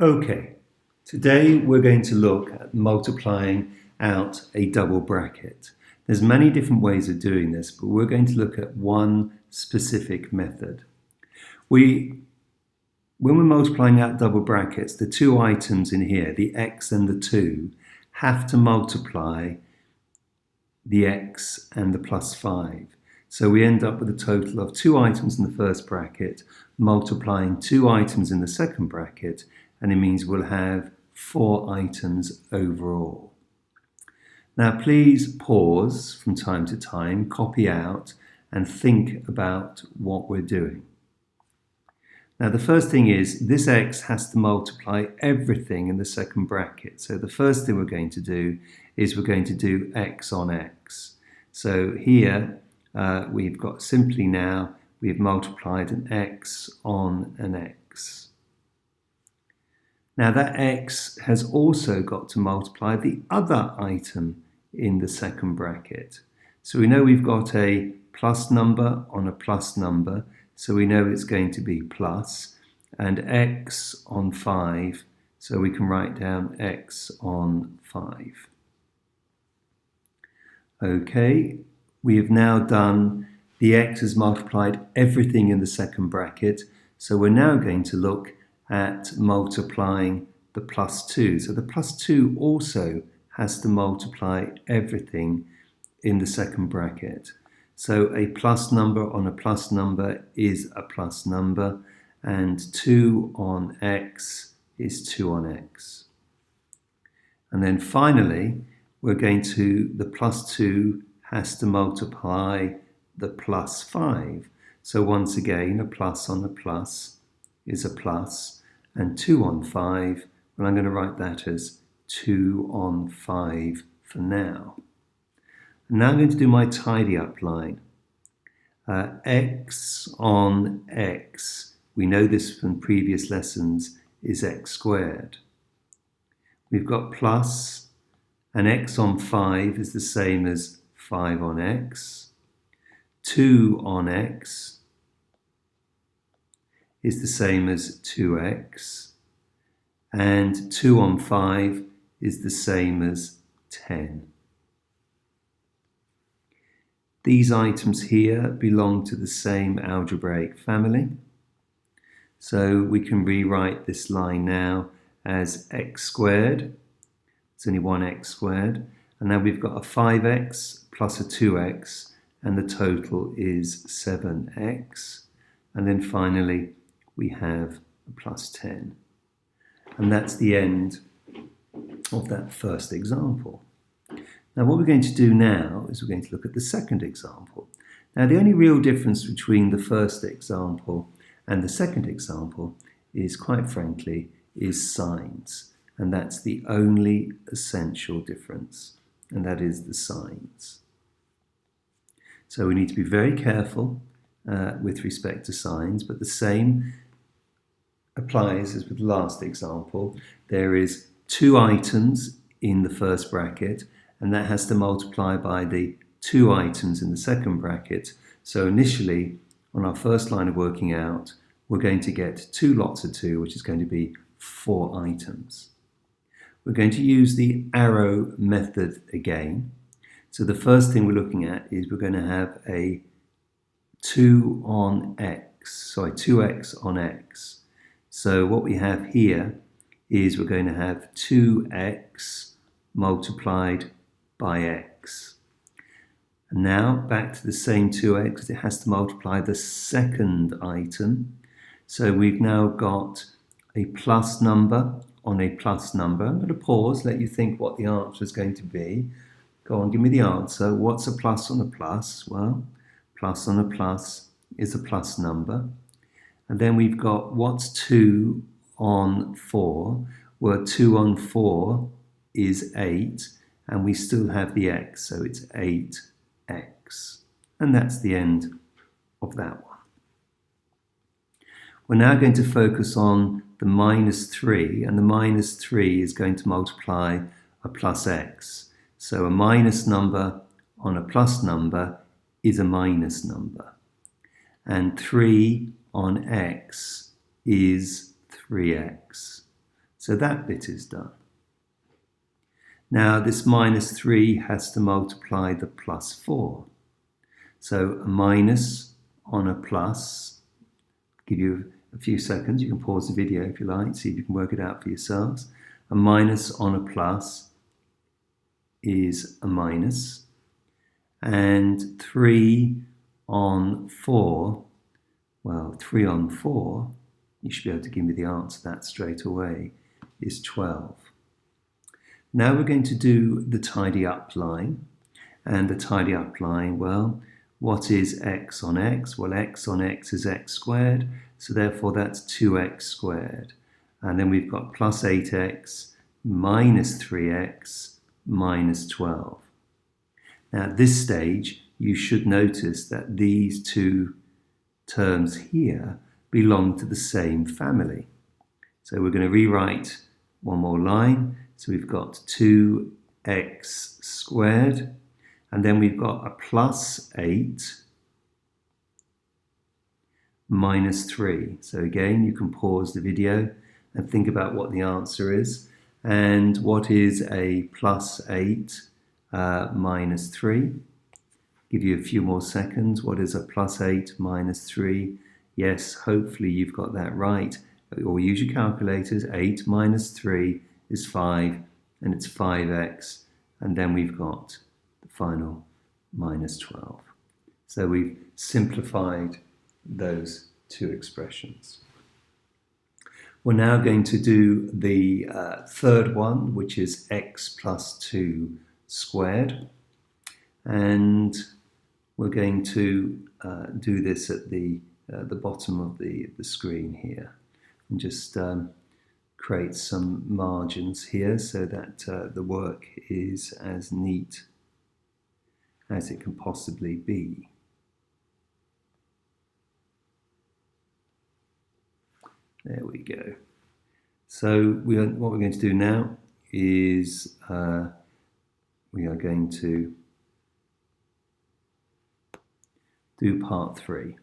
Okay, today we're going to look at multiplying out a double bracket. There's many different ways of doing this, but we're going to look at one specific method. When we're multiplying out double brackets, the two items in here, the x and the 2, have to multiply the x and the plus 5. So we end up with a total of 2 items in the first bracket, multiplying 2 items in the second bracket, and it means we'll have 4 items overall. Now please pause from time to time, copy out, and think about what we're doing. Now the first thing is, this x has to multiply everything in the second bracket. So the first thing we're going to do is we're going to do x on x. So here we've got simply now, we've multiplied an x on an x. Now that x has also got to multiply the other item in the second bracket. So we know we've got a plus number on a plus number, so we know it's going to be plus, and x on 5, so we can write down x on 5. Okay, we have now done, the x has multiplied everything in the second bracket, so we're now going to look at multiplying the plus 2. So the plus 2 also has to multiply everything in the second bracket. So a plus number on a plus number is a plus number, and 2 on x is 2 on x. And then finally, the plus 2 has to multiply the plus 5. So once again, a plus on a plus is a plus, and 2 on 5, well, I'm going to write that as 2 on 5 for now. And now I'm going to do my tidy up line. X on x, we know this from previous lessons, is x squared. We've got plus, and x on 5 is the same as 5 on x. 2 on x is the same as 2x, and 2 on 5 is the same as 10. These items here belong to the same algebraic family, so we can rewrite this line now as x squared. It's only 1x squared, and now we've got a 5x plus a 2x, and the total is 7x, and then finally we have a plus 10. And that's the end of that first example. Now what we're going to do now is we're going to look at the second example. Now the only real difference between the first example and the second example is, quite frankly, is signs. And that's the only essential difference, and that is the signs. So we need to be very careful with respect to signs, but the same applies as with the last example. There is 2 items in the first bracket, and that has to multiply by the 2 items in the second bracket. So initially, on our first line of working out, we're going to get 2 lots of 2, which is going to be 4 items. We're going to use the arrow method again. So the first thing we're looking at is we're going to have a 2x on x. So what we have here is we're going to have 2x multiplied by x. And now back to the same 2x, because it has to multiply the second item. So we've now got a plus number on a plus number. I'm going to pause, let you think what the answer is going to be. Go on, give me the answer. What's a plus on a plus? Well, plus on a plus is a plus number. And then we've got, what's 2 on 4? Well, 2 on 4 is 8, and we still have the x, so it's 8x. And that's the end of that one. We're now going to focus on the minus 3, and the minus 3 is going to multiply a plus x. So a minus number on a plus number is a minus number. And 3 on x is 3x. So that bit is done. Now this minus 3 has to multiply the plus 4. So a minus on a plus, give you a few seconds, you can pause the video if you like, see if you can work it out for yourselves. A minus on a plus is a minus, and 3 on 4, well, 3 on 4, you should be able to give me the answer to that straight away, is 12. Now we're going to do the tidy up line, and the tidy up line, well, what is x on x? Well, x on x is x squared, so therefore that's 2x squared. And then we've got plus 8x minus 3x minus 12. Now at this stage, you should notice that these two terms here belong to the same family. So we're going to rewrite one more line. So we've got 2x squared, and then we've got a plus 8 minus 3. So again, you can pause the video and think about what the answer is. And what is a plus 8 minus 3? Give you a few more seconds. What is a plus 8 minus 3? Yes, hopefully you've got that right. Or use your calculators. 8 minus 3 is 5, and it's 5x. And then we've got the final minus 12. So we've simplified those two expressions. We're now going to do the third one, which is x plus 2 squared. And we're going to do this at the bottom of the screen here. And just create some margins here so that the work is as neat as it can possibly be. There we go. So what we're going to do now is we are going to do part 3.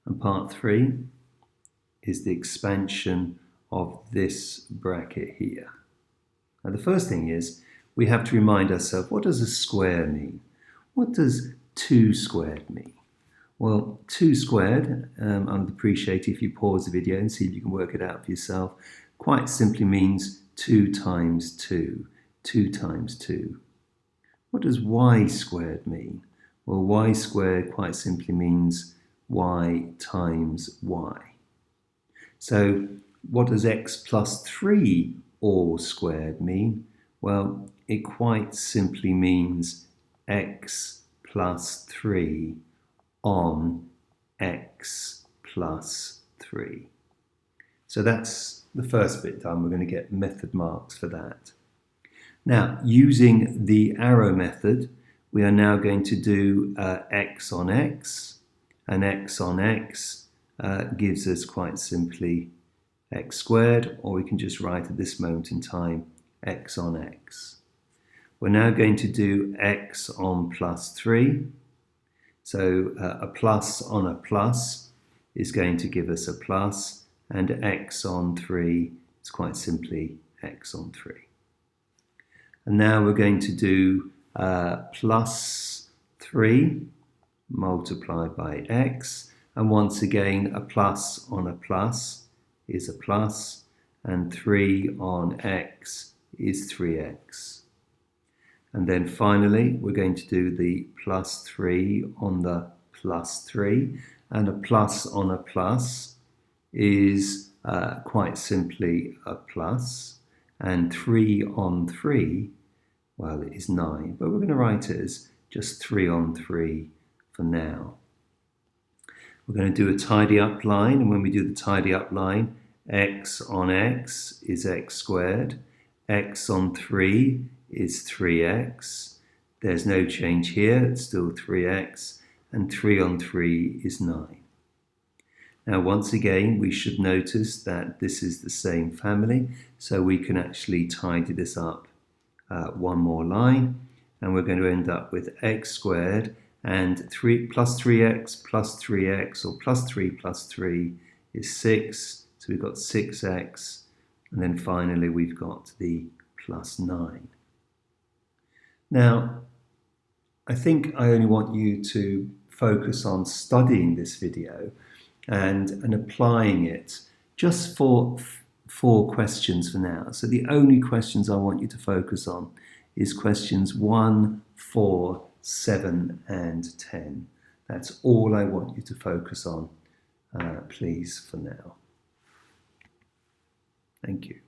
And part 3 is the expansion of this bracket here. Now the first thing is we have to remind ourselves, what does a square mean? What does 2 squared mean? Well, 2 squared, I'd appreciate if you pause the video and see if you can work it out for yourself, quite simply means 2 times 2, 2 times 2. What does y squared mean? Well, y squared quite simply means y times y. So what does x plus 3 all squared mean? Well, it quite simply means x plus 3 on x plus 3. So that's the first bit done. We're going to get method marks for that. Now, using the arrow method, we are now going to do x on x, and x on x gives us quite simply x squared, or we can just write at this moment in time x on x. We're now going to do x on plus 3. So a plus on a plus is going to give us a plus, and x on 3 is quite simply x on 3. And now we're going to do plus 3 multiplied by x, and once again a plus on a plus is a plus, and 3 on x is 3x. And then finally we're going to do the plus 3 on the plus 3, and a plus on a plus is quite simply a plus, and 3 on 3, well, it is 9, but we're going to write it as just 3 on 3 for now. We're going to do a tidy up line, and when we do the tidy up line, x on x is x squared, x on 3 is 3x, there's no change here, it's still 3x, and 3 on 3 is 9. Now once again we should notice that this is the same family, so we can actually tidy this up one more line, and we're going to end up with x squared, and 3 plus 3x plus 3x, or plus 3 plus 3 is 6, so we've got 6x And then finally, we've got the +9. Now, I think I only want you to focus on studying this video and applying it just for 4 questions for now. So the only questions I want you to focus on is questions 1, 4, 7 and 10. That's all I want you to focus on, please, for now. Thank you.